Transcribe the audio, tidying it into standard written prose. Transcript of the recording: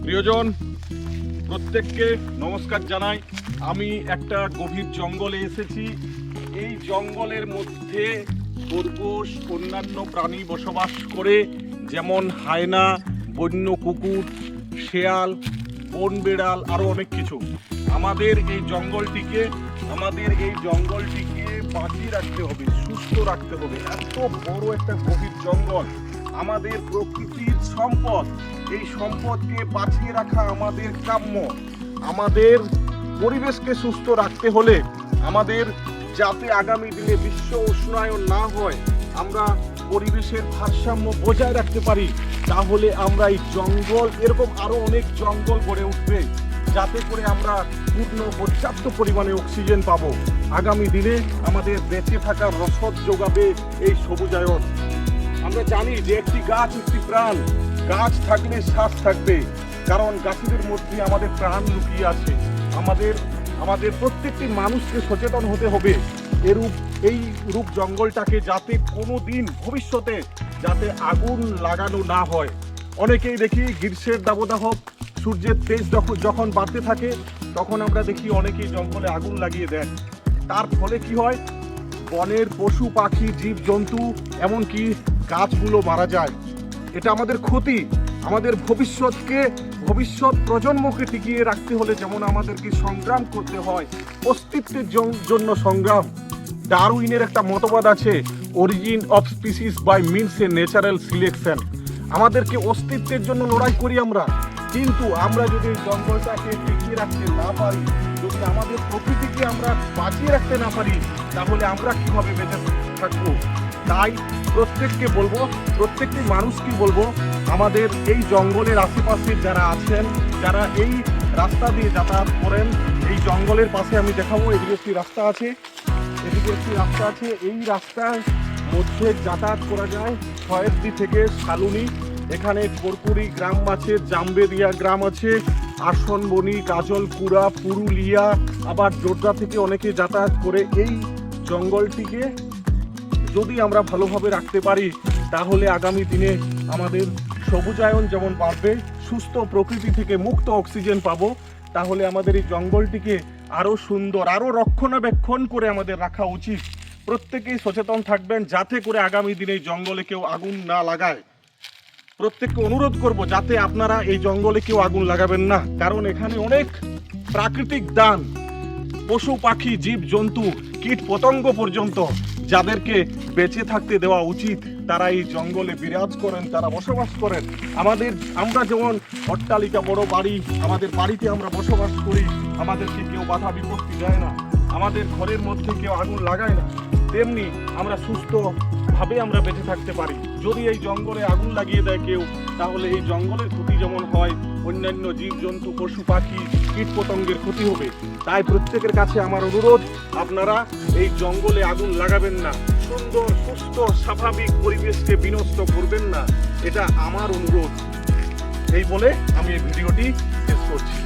প্রিয়জন, প্রত্যেককে নমস্কার জানাই। আমি একটা গভীর জঙ্গলে এসেছি। এই জঙ্গলের মধ্যে খরগোশ, অন্যান্য প্রাণী বসবাস করে, যেমন হায়না, বন্য কুকুর, শেয়াল, বন বিড়াল, আরও অনেক কিছু। আমাদের এই জঙ্গলটিকে বাঁচিয়ে রাখতে হবে, সুস্থ রাখতে হবে। এত বড় একটা গভীর জঙ্গল আমাদের প্রকৃতির সম্পদ। এই সম্পদকে বাঁচিয়ে রাখা আমাদের কাম্য। আমাদের পরিবেশকে সুস্থ রাখতে হলে আমাদের যাতে আগামী দিনে বিশ্ব উষ্ণায়ন না হয়, আমরা পরিবেশের ভারসাম্য বজায় রাখতে পারি, তাহলে আমরা এই জঙ্গল, এরকম আরো অনেক জঙ্গল গড়ে উঠবে, যাতে করে আমরা পর্যাপ্ত পরিমাণে অক্সিজেন পাবো। আগামী দিনে আমাদের বেঁচে থাকার রসদ যোগাবে এই সবুজায়ন। আমরা জানি যে একটি গাছ একটি প্রাণ। গাছ থাকলে শ্বাস থাকবে, কারণ গাছেদের মধ্যে আমাদের প্রাণ লুকিয়ে আছে। আমাদের প্রত্যেকটি মানুষকে সচেতন হতে হবে এই রূপ জঙ্গলটাকে যাতে কোনো দিন ভবিষ্যতে যাতে আগুন লাগানো না হয়। অনেকেই দেখি গ্রীষ্মের দাবদাহ, সূর্যের তেজ যখন বাড়তে থাকে, তখন আমরা দেখি অনেকেই জঙ্গলে আগুন লাগিয়ে দেন। তার ফলে কি হয়? বনের পশু পাখি, জীব জন্তু, এমনকি গাছগুলো মারা যায়। এটা আমাদের ক্ষতি। আমাদের ভবিষ্যৎ প্রজন্মকে টিকিয়ে রাখতে হলে যেমন আমাদেরকে সংগ্রাম করতে হয়, অস্তিত্বের জন্য সংগ্রাম। ডারউইনের একটা মতবাদ আছে, origin of species by means a natural selection. আমাদেরকে অস্তিত্বের জন্য লড়াই করি আমরা, কিন্তু আমরা যদি জঙ্গলটাকে টিকিয়ে রাখতে না পারি, যদি আমাদের প্রকৃতিকে আমরা বাঁচিয়ে রাখতে না পারি, তাহলে আমরা কিভাবে বেঁচে থাকবো? তাই প্রত্যেকটি মানুষকে বলবো, আমাদের এই জঙ্গলের আশেপাশে যারা আছেন, যারা এই রাস্তা দিয়ে যাতায়াত করেন, এই জঙ্গলের পাশে আমি দেখাবো, এদিকে একটি রাস্তা আছে। এই রাস্তার মধ্যে যাতায়াত করা যায় খয়েরদি থেকে শালুনি। এখানে কর্পুরি গ্রাম আছে, জামবেদিয়া গ্রাম আছে, আসনবনি, কাজলপুরা, পুরুলিয়া, আবার জোরদা থেকে অনেকে যাতায়াত করে। এই জঙ্গলটিকে যদি আমরা ভালোভাবে রাখতে পারি, তাহলে আগামী দিনে আমাদের সবুজায়ন যেমন বাড়বে, সুস্থ প্রকৃতি থেকে মুক্ত অক্সিজেন পাবো, তাহলে আমাদের এই জঙ্গলটিকে আরও সুন্দর, আরও রক্ষণাবেক্ষণ করে আমাদের রাখা উচিত। প্রত্যেকেই সচেতন থাকবেন, যাতে করে আগামী দিনে এই জঙ্গলে কেউ আগুন না লাগায়। প্রত্যেককে অনুরোধ করব, যাতে আপনারা এই জঙ্গলে কেউ আগুন লাগাবেন না, কারণ এখানে অনেক প্রাকৃতিক দান, পশু পাখি, জীব জন্তু, কীট পতঙ্গ পর্যন্ত যাদেরকে বেঁচে থাকতে দেওয়া উচিত, তারা এই জঙ্গলে বিরাজ করেন, তারা বসবাস করেন। আমরা যেমন অট্টালিকা, বড় বাড়ি, আমাদের বাড়িতে আমরা বসবাস করি, আমাদেরকে কেউ বাধা বিপত্তি দেয় না, আমাদের ঘরের মধ্যে কেউ আগুন লাগায় না, তেমনি আমরা সুস্থভাবে আমরা বেঁচে থাকতে পারি। যদি এই জঙ্গলে আগুন লাগিয়ে দেয় কেউ, তাহলে এই জঙ্গলের ক্ষতি যেমন হয়, অন্যান্য জীব জন্তু, পশু পাখি, কীট পতঙ্গের ক্ষতি হবে। তাই প্রত্যেকের কাছে আমার অনুরোধ, আপনারা এই জঙ্গলে আগুন লাগাবেন না, সুন্দর সুস্থ স্বাভাবিক পরিবেশকে বিনষ্ট করবেন না, এটা আমার অনুরোধ। এই বলে আমি এই ভিডিওটি শেষ করছি।